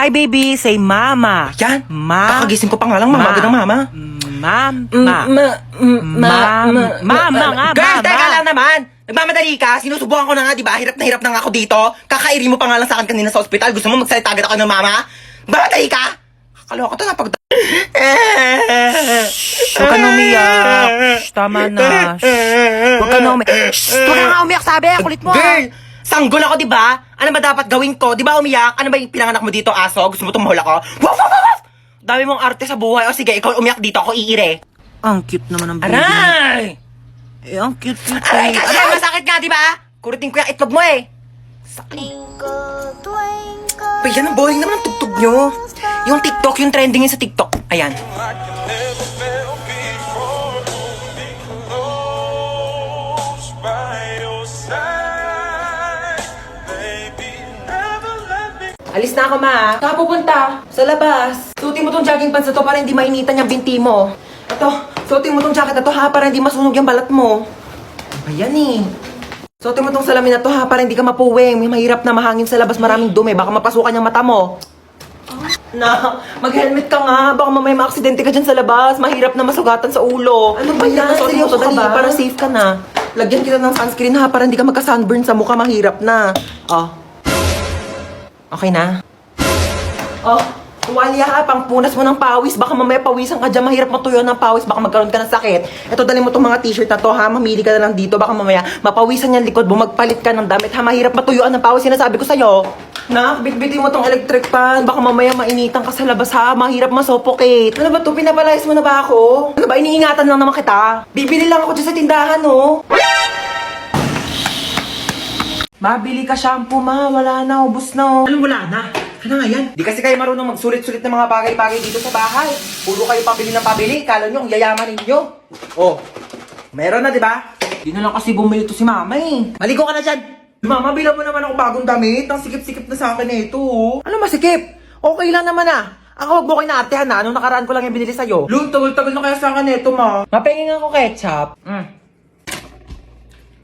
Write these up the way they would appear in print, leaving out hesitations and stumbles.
Hi, baby. Say mama. Yan. Kakagising ko pa nga lang, Ma. mama. Mama. Mama nga, Girl, mama. teka lang naman. Nagmamadali ka. Sinusubukan ko na nga, di ba? Hirap na nga ako dito. Kakairi mo pa nga lang sa akin kanina sa ospital. Gusto mo magsalita agad ako ng mama? Nagmamadali ka. Kakaloka to na pag... Huwag ka na umiyak. Shh, tama na. Huwag ka na umiyak. Shh, huwag ka nga umiyak, sabi. Kulit mo. Girl, sanggol ako, di ba? Ano ba dapat gawin ko? Di ba umiyak? Ano ba yung pinanganak mo dito, aso? Gusto mo tumahol ako? Waf, waf, waf! Dami mong arte sa buhay. O sige, ikaw umiyak dito. Ako iire. Ang cute naman ng baby. Aray! Eh, ang cute. Aray, kasi masakit nga, di ba? Kuritin ko yung itlog mo eh. Sakit. Pa, yan ang boring naman ang tugtog nyo. Yung TikTok, yung trending yun sa TikTok. Ayan. Alis na ako, ma. Saan ka pupunta? Sa labas. Suotin mo tong jogging pants na to para hindi mainitan yung binti mo. Ito, suotin mo tong jacket na to ha para hindi masunog yung balat mo. Ayan eh. Suotin mo tong salamin na to ha para hindi ka mapuwing. May mahirap na mahangin sa labas, maraming dumi. Baka mapasukan yung mata mo. Na, mag-helmet ka nga. Baka mamaya maaksidente ka dyan sa labas. Mahirap na masugatan sa ulo. Ano ba yan? Suotin mo to, dali, para safe ka na. Lagyan kita ng sunscreen ha para hindi ka magka-sunburn sa mukha. Mahirap na. Oh. Okay na? Oh, tuwalya ha, pangpunas mo ng pawis. Baka mamaya pawisan ka dyan, mahirap matuyo ng pawis. Baka magkaroon ka ng sakit. Ito, dali mo itong mga t-shirt na to ha. Mamili ka na lang dito. Baka mamaya mapawisan yung likod mo. Magpalit ka ng damit ha. Mahirap matuyuan ng pawis. Sinasabi ko sa'yo. Nak, bitbitin mo tong electric fan. Baka mamaya mainitan ka sa labas ha. Mahirap masuffocate. Ano ba to? Pinapalayas mo na ba ako? Ano ba? Iniingatan lang naman kita. Bibili lang ako dyan sa tindahan, oh. Mabili ka shampoo, ma. Wala na, ubos na. Anong wala na? Ano nga yan? Di kasi kayo marunong magsulit-sulit ng mga bagay-bagay dito sa bahay. Puro kayo pabili ng pabili. Kala nyo, ang yayaman ninyo. Oh, meron na, di ba? Di na lang kasi bumili to si mama eh. Maligo ka na dyan. Mama, bilang mo naman ako bagong damit. Ang sikip-sikip na sa akin eh ito. Ano masikip? Okay lang naman ah. Ang huwag mo kayo naatehan na. Anong nakaraan ko lang yung binili sa'yo? Lun, tagal-tagal na kaya sa akin ito, ma. Mapengin ako ketchup.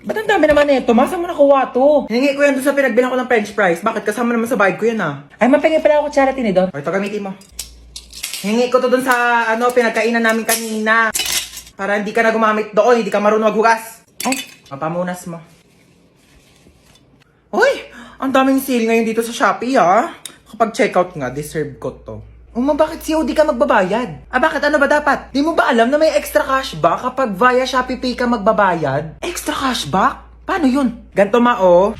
Ba't ang dami naman nito? Masa mo nakuha to? Hiningi ko yan doon sa pinagbilang ko ng french fries. Bakit? Kasama naman sa bayad ko yan ah. Ay, mapingin pala ako charity ni Don. O, ito gamitin mo. Hiningi ko to doon sa pinagkainan namin kanina. Para hindi ka na gumamit doon, hindi ka marunong maghugas. Ay, mapamunas mo. Uy, ang daming sale ngayon dito sa Shopee ah. Kapag checkout nga, deserve ko to. Bakit COD ka magbabayad? Bakit? Ano ba dapat? Di mo ba alam na may extra cashback kapag via Shopee Pay ka magbabayad? Extra cashback? Paano yun? Ganto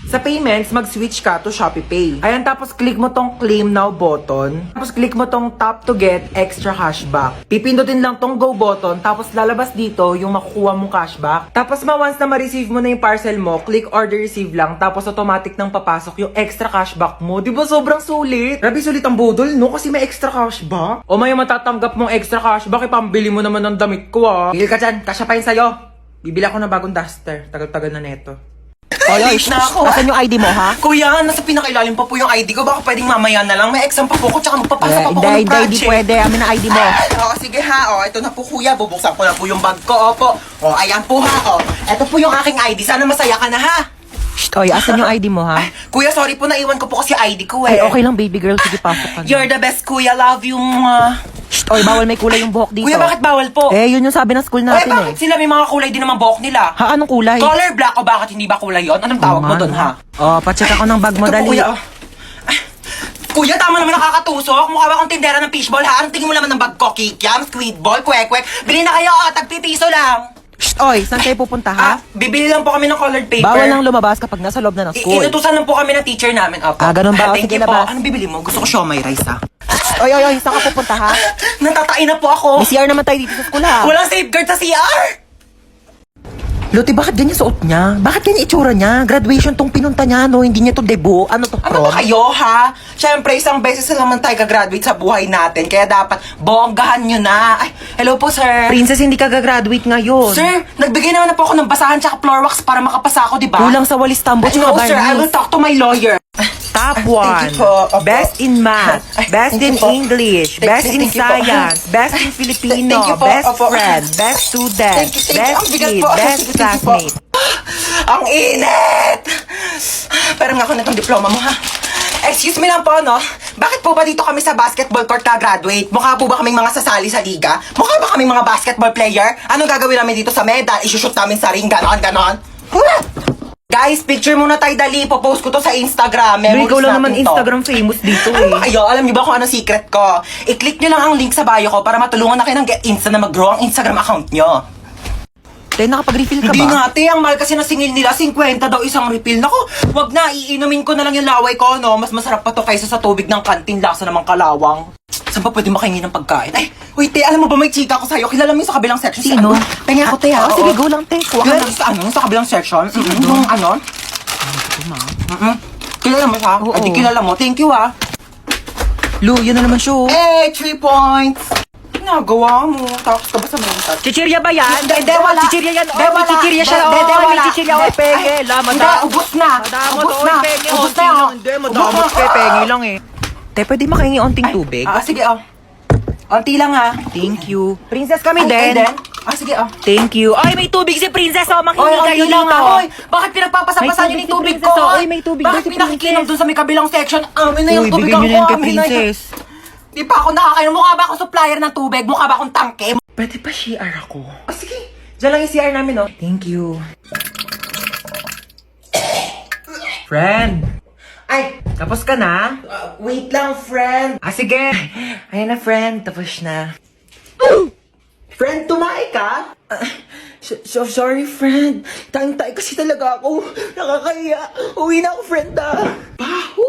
sa payments, mag-switch ka to Shopee Pay. Ayan, tapos click mo tong claim now button. Tapos click mo tong tap to get extra cashback. Pipindutin lang tong go button, tapos lalabas dito yung makukuha mong cashback. Tapos once na ma-receive mo na yung parcel mo, click order receive lang, tapos automatic nang papasok yung extra cashback mo. Di ba sobrang sulit? Grabe sulit ang budol, no? Kasi may extra cashback. O may matatanggap mong extra cashback, ipambili mo naman ng damit ko ah. Bigil ka dyan, kasya pa yun sa'yo. Bibili ako ng bagong duster. Tagal-tagal na neto. Oy, na ako. Asan yung ID mo, ha? Kuya, nasa pinakailalim pa po yung ID ko. Baka pwedeng mamaya na lang. May exam pa po ko, tsaka magpapasa pa po ko ng project. Hindi pwede. Amin na ID mo. Oo, sige ha. Ito na po kuya. Bubuksan ko na po yung bag ko. Opo. Ayan po ha. Ito po yung aking ID. Sana masaya ka na ha. Shh, oy, asan yung ID mo, ha? Kuya, sorry po. Naiwan ko po kasi ID ko eh. Ay, okay lang, baby girl. Sige, pasok ka na. You're the best, kuya. Love you. Shh, oy, bawal may kulay yung buhok dito. Kuya, bakit bawal po? Yun yung sabi ng school natin bakit sila may mga kulay din naman buhok nila? Ha, anong kulay? Color black o bakit hindi ba kulay yon? Anong tawag mo doon ha? Pacheck ako ng bag mo, Ito po, dali. kuya, Kuya, tama naman nakakatusok. Mukha ba akong tindera ng fishball ha? Anong tingin mo naman ng bag ko? Kikiam, squid ball, kwek-kwek. Bili na kayo, tagpipiso lang. Shh, oy, saan kayo pupunta, ha? Bibili lang po kami ng colored paper. Bawal lang lumabas kapag nasa loob na ng school. Inutusan lang po kami ng teacher namin. Opo. Ganun ba? Thank Sige, you po. labas. Anong bibili mo? Gusto ko siomay rice ha. Oy, saan ka pupunta, ha? Natatain na po ako. May CR naman tayo dito sa school, ha? Walang safeguard sa CR. Lote, bakit ganyan suot niya? Bakit ganyan itsura niya? Graduation tong pinunta niya, no? Hindi niya to debut. Ano to, Ano prom? ba kayo, ha? Siyempre, isang beses na naman tayo gagraduate sa buhay natin. Kaya dapat bonggahan nyo na. Ay, hello po, sir. Princess, hindi ka gagraduate ngayon. Sir, nagbigay naman na po ako ng basahan tsaka floor wax para makapasa ako, di ba? Kulang sa walis tambo, tsaka No, sir. I will barnis. talk to my lawyer. Top Thank 1. you po. Opo. Best in math. Ay, Best thank in you po. English. Best in Thank you po. science. Best in Filipino. Thank you po. Best Opo. friend. Best student. Thank you. Best Ang bigat kid. po. Best Thank you po. classmate. Ang init! Pero nga ako na itong diploma mo, ha? Excuse me lang po, no? Bakit po ba dito kami sa basketball court ka-graduate? Mukha po ba kaming mga sasali sa liga? Mukha ba kaming mga basketball player? Anong gagawin namin dito sa medal? Isushoot namin sa ring, ganon. Guys, picture muna tayo dali. Popost ko to sa Instagram. Memories Ikaw lang naman natin to. Instagram famous dito Ano ba kayo? Alam niyo ba kung ano secret ko? I-click nyo lang ang link sa bio ko para matulungan na kayo ng Get Insta na mag-grow ang Instagram account nyo. Te, nakapag-refill ka Hindi ba? nga, te. Ang mahal kasi ng singil nila, 50 daw isang refill. Naku, wag na. Iinumin ko na lang yung laway ko, no? Mas masarap pa to kaysa sa tubig ng kantin. Lasa namang kalawang. Saan pa pwede makahingi ng pagkain? Ay, uy, te, alam mo ba may chika ko sa'yo? Kilala mo yung sa kabilang section? Sino? Penga ako, te, ha? Oo, sige, go lang, te. Kuha ka Kilala lang. mo sa ano? Sa kabilang section? Yung ano? Kilala mo siya? Oo. Ay, di kilala mo. Thank you, ha? Lu, yun na naman siya. oh. Eh, 3 points! Nagawa mo. Tapos ka ba sa mental? Chichirya ba yan? Hindi, wala. Chichirya yan. Hindi, Oh, may wala. chichirya siya. Hindi, Oh, wala. may chichirya. Oh, Hindi. penge. Ay, La, hindi, ubos na. Madamot, Ubos oh, na. penge. Ubos Onti na, lang. oh. Hindi, Ubos madamot na. kay penge lang eh. Te, pwede makahingi onting tubig? Sige, oh. Onti lang, ha? Thank you. Princess kami Ay, din. Sige, oh. Thank you. Ay, may tubig si Princess. Oh, makinig Oy, kayo onti lang, dito. ha? Oy, bakit pinagpapasapasan May niyo tubig yung tubig si ko? Princess, oh. Oy, may tubig daw Bakit si pinakikinom Princess? dun sa may kabilang section? Amin na yung Uy, tubig bigyan ko. nyo na yan kay Amin na yun. Princess. Di pa ako nakakainom. Mukha ba akong supplier ng tubig? Mukha ba akong tangke? Pwede pa CR ako? Sige. Diyan lang yung CR namin, oh. Thank you. Friend, Ay, tapos ka na? wait lang, friend. Ah, sige. Ayan na, friend. Tapos na. Friend, tumae ka? Sorry, friend. Tayong-tay kasi talaga ako. Nakakahiya. Uwi na ako, friend, Baho.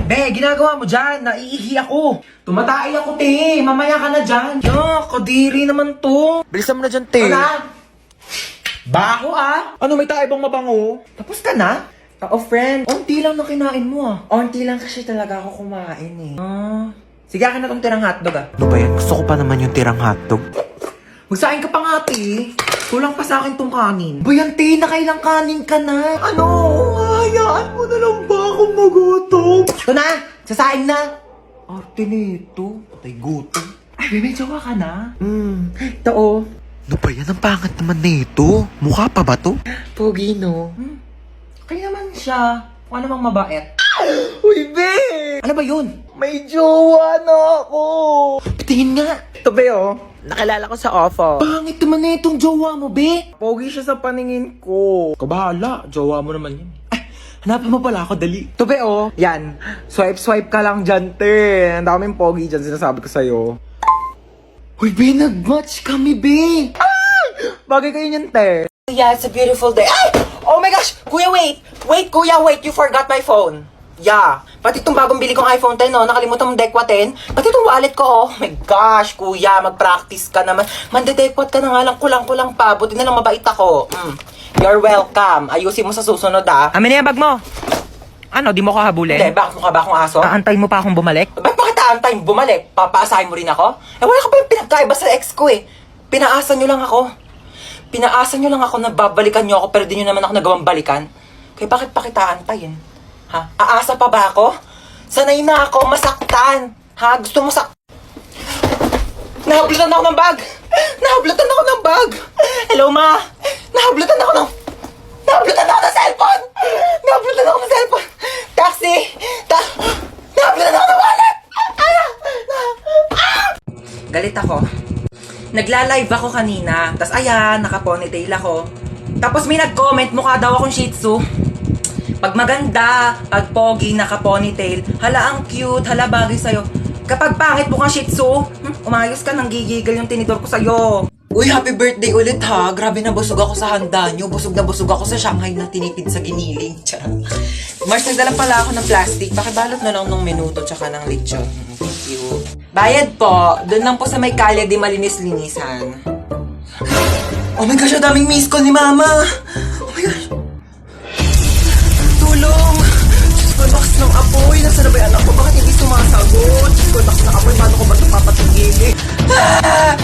Be, ginagawa mo dyan. Naiihi ako. Tumatay ako, te. Mamaya ka na dyan. Ya, kadiri naman to. Bilisan mo na dyan, te. Ano? Baho, ah. Ano, may tayo bang mabango? Tapos ka na? Oo, friend. Unti lang na kinain mo, ah. Onti lang kasi talaga ako kumain eh. Sige, akin na tong tirang hotdog, ah. Ano ba yan? Gusto ko pa naman yung tirang hotdog. Magsain ka pa nga, te. Kulang pa sa akin tong kanin. Bayan, te, nakailang kanin ka na. Ano? Hayaan mo na lang ba akong magutom? Ito na! Sasain na! Arte nito. Patay gutom. Ay, may jowa ka na? Ito, oh. Ano ba yan? Ang pangat naman nito. Mukha pa ba to? Pogi, no? Kaya naman siya. Mukha namang mabait. Uy, be! Ano ba yun? May jowa na ako. Tingin nga. Ito, be, oh. Nakilala ko sa offer. Pangit naman na itong jowa mo, be. Pogi siya sa paningin ko. Kabahala. Jowa mo naman yun. Hanapin mo pala ako, dali. Ito, be, oh. Yan. Swipe ka lang dyan, te. Ang daming pogi dyan, sinasabi ko sa'yo. Uy, be, nag-match kami, be. Bagay kayo niyan, te. Yeah, it's a beautiful day. Ay! Oh my gosh! Kuya, wait! Wait, kuya, wait! You forgot my phone. Yeah. Pati itong bagong bili kong iPhone 10, no? Nakalimutan mong dekwat 10. Pati itong wallet ko, oh. My gosh, kuya, mag-practice ka naman. Mandedekwat ka na nga lang, kulang-kulang pa. Buti na lang mabait ako. You're welcome. Ayusin mo sa susunod, ah. Amin na yung bag mo. Ano, di mo ko habulin? Hindi, bakit mukha ba akong aso? Aantayin mo pa akong bumalik? Ba't bakit aantayin bumalik? Papaasahin mo rin ako? Eh, wala ka pa yung pinagkaiba sa ex ko, eh. Pinaasa nyo lang ako. Pinaasa nyo lang ako na babalikan nyo ako pero di nyo naman ako nagawang balikan. Kaya bakit pa kita aantayin? Ha? Aasa pa ba ako? Sanay na ako masaktan. Ha? Gusto mo Nahablutan ako ng bag! Nahablutan ako ng bag! Hello, ma! Nahablutan ako ng cellphone! Nahablutan ako ng cellphone! Taxi! Nahablutan ako ng wallet! Galit ako. Nagla-live ako kanina. Tas ayan, naka-ponytail ako. Tapos may nag-comment, mukha daw akong shih tzu. Pag maganda, pag pogi, naka-ponytail, hala ang cute, hala bagay sa'yo. Kapag pangit mukhang shih tzu, umayos ka, nang gigigil yung tinidor ko sa'yo. Uy, happy birthday ulit ha. Grabe na busog ako sa handa nyo. Busog na busog ako sa Shanghai na tinipid sa giniling. Mars, nagdala pala ako ng plastic. Pakibalot na lang ng minuto tsaka ng lechon. Thank you. Bayad po. Doon lang po sa may kalye di malinis-linisan. Oh my gosh, ang daming miss call ni Mama. Oh my gosh. Tulong. Diyos ko, lakas ng apoy. Nasaan na ba yung anak ko? Bakit hindi sumasagot? Diyos ko, lakas ng apoy. Paano ko ba ito papatigilin? Ah!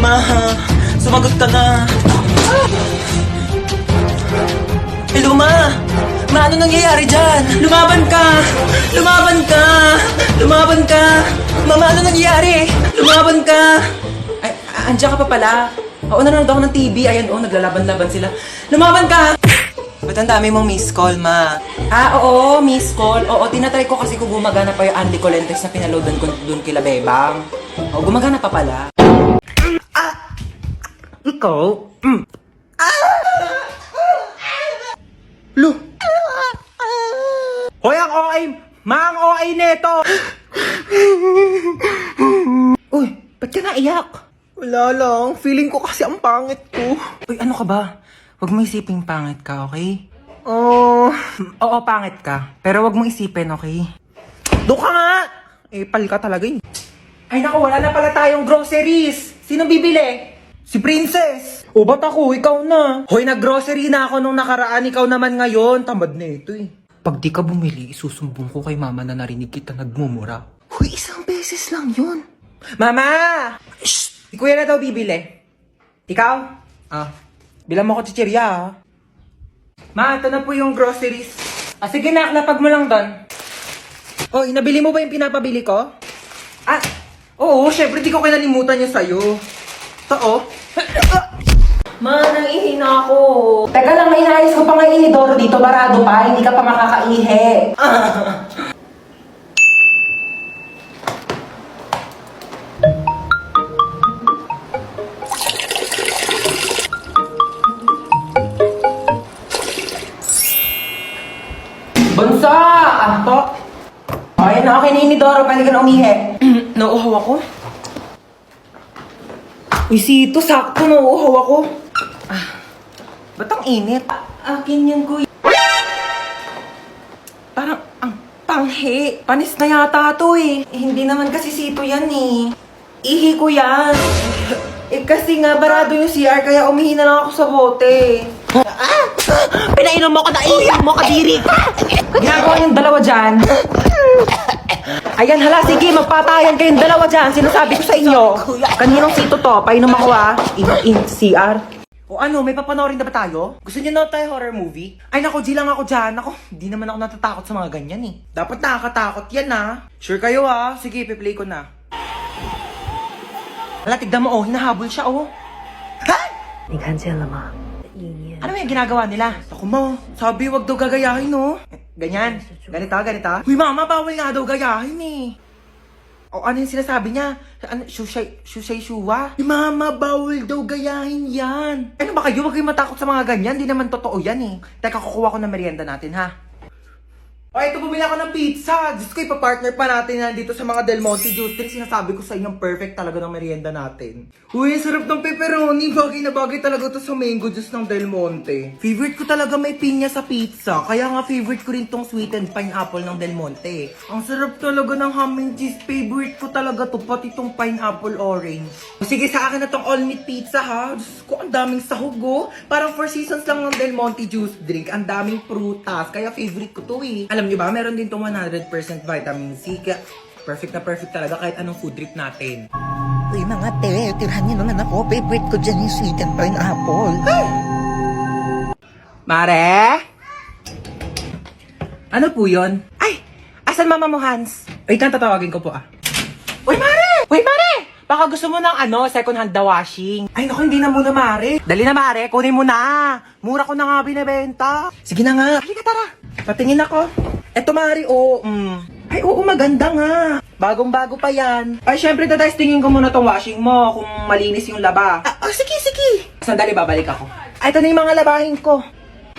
Ma, sumagot ka na. Hello, Ma. Ma, ano nangyayari dyan? Lumaban ka! Lumaban ka! Lumaban ka! Mama, ano nangyayari? Lumaban ka! Ay, andiyan ka pa pala. Oo, nanonood ako ng TV. Ayan, oh, naglalaban-laban sila. Lumaban ka! Ba't ang dami mong miss call, ma? Ah, oo, miss call. Oo, tinatry ko kasi kung gumagana pa yung Andy Colentes na pinaloadan ko dun kila Bebang. Oo, gumagana pa pala. Ikaw? Lo! Hoy, ang OA! Mang OA neto! Uy, ba't ka naiyak? Wala lang. Feeling ko kasi ang pangit ko. Uy, ano ka ba? Huwag mo isipin pangit ka, okay? Oo, pangit ka. Pero huwag mo isipin, okay? Doon ka nga! Eh, pal ka talaga eh. Ay naku, wala na pala tayong groceries. Sino bibili? Si Princess. O ba't ako? Ikaw na. Hoy, nag-grocery na ako nung nakaraan. Ikaw naman ngayon. Tamad na ito eh. Pag di ka bumili, isusumbong ko kay mama na narinig kita nagmumura. Huy, isang beses lang yun. Mama! Shh! Si kuya na daw bibili. Ikaw? Bilang mo ko chichirya ah. Ma, ito na po yung groceries. Sige na, lapag mo lang doon. Oh, nabili mo ba yung pinapabili ko? Oo, syempre di ko kinalimutan yung sa'yo. Ito oh. Ma, nang-ihi na ako. Teka lang, inaayos ko pa nga inidoro dito. Barado pa, hindi ka pa makakaihi. Bunso! Po? Ayun na, okay na inidoro. Pwede ka na umihi. Nauuhaw ako. Uy, Sito, sakto, nauuhaw ako. Ba't ang init? Akin yan, kuya. Parang, ang panghi. Panis na yata to eh. Hindi naman kasi Sito yan eh. Ihi ko yan. Kasi nga, barado yung CR, kaya umihi na lang ako sa bote. Pinainom mo ko na ihi mo, kadiri. Ginagawa yung dalawa dyan. Ayan, hala, sige, magpatayan kayong dalawa dyan. Sinasabi ko sa inyo. Kaninong Sito to? Painom ako in CR. O ano, may papanoorin na ba tayo? Gusto niyo na tayo horror movie? Ay nako, G lang ako dyan. Ako, hindi naman ako natatakot sa mga ganyan eh. Dapat nakakatakot yan ah. Sure kayo ah. Sige, ipi-play ko na. Hala, tignan mo oh, hinahabol siya oh. Ha? 你看见了吗？意念 Ano yung ginagawa nila? Ako mo, sabi wag daw gagayahin oh. Ganyan, ganito. Uy mama, bawal nga daw gayahin eh. O ano yung sinasabi niya? Ano, shuwa? Uy mama, bawal daw gayahin yan. Ano ba kayo? Huwag kayong matakot sa mga ganyan. Di naman totoo yan eh. Teka, kukuha ko ng merienda natin ha. O, ito bumili ako ng pizza. Diyos ko, ipapartner pa natin yan dito sa mga Del Monte Juice. Sinasabi ko sa inyo, perfect talaga ng merienda natin. Uy, sarap ng pepperoni. Bagay na bagay talaga to sa mango juice ng Del Monte. Favorite ko talaga may pinya sa pizza. Kaya nga favorite ko rin tong sweetened pineapple ng Del Monte. Ang sarap talaga ng ham and cheese. Favorite ko talaga to, pati tong pineapple orange. Sige, sa akin na tong all meat pizza ha. Diyos ko, ang daming sahog oh. Parang 4 seasons lang ng Del Monte juice drink. Ang daming prutas. Kaya favorite ko to eh. Alam niyo ba, meron din itong 100% vitamin C. Kaya perfect na perfect talaga kahit anong food trip natin. Uy, mga te, tirahan niyo naman ako. Favorite ko dyan yung sweet and pineapple. Mare? Ano po yun? Ay! Asan mama mo, Hans? Wait lang, tatawagin ko po ah. Uy, Mare! Uy, Mare! Baka gusto mo ng second hand na washing. Ay, naku, hindi na muna, Mare. Dali na, Mare. Kunin mo na. Mura ko na nga binibenta. Sige na nga. Halika, tara. Patingin ako. Eto, Mare, Ay, oo, maganda nga. Bagong-bago pa yan. Ay, syempre, tatestingin ko muna tong washing mo kung malinis yung laba. Sige. Sandali, babalik ako. Ay, ito na yung mga labahin ko.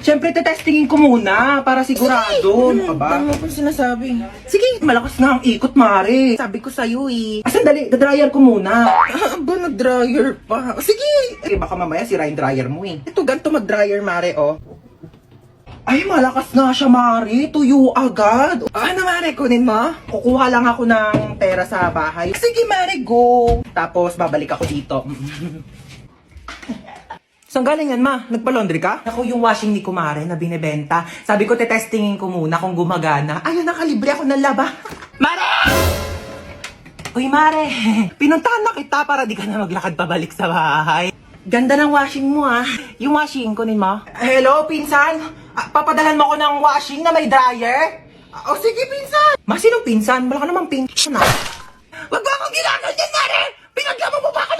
Syempre, tetestingin ko muna para sigurado. Ano ka ba? Tama po sinasabi. Sige, malakas nga ang ikot, Mare. Sabi ko sa'yo eh. Sandali, dryer ko muna. Ba, nag-dryer pa? Sige. Eh, baka mamaya sira yung dryer mo eh. Ito, ganito mag-dryer, Mare, oh. Ay, malakas nga siya, Mare. Tuyo agad. Ano, Mare, kunin mo? Kukuha lang ako ng pera sa bahay. Sige, Mare, go. Tapos, babalik ako dito. Saan galing yan, ma? Nagpa-laundry ka? Ako yung washing ni Kumare na binibenta. Sabi ko, tetestingin ko muna kung gumagana. Ayun, nakalibre ako ng laba. Mare! Uy, Mare. Pinuntahan na kita para di ka na maglakad pabalik sa bahay. Ganda ng washing mo, ah. Yung washing, kunin mo. Hello, pinsan? Papadalan mo ko ng washing na may dryer? Sige, pinsan. Ma, sinong pinsan? Wala ka namang pinsan, ah. Wag ba akong ginagawa niyan, Mare? Pinaglaman mo ba ako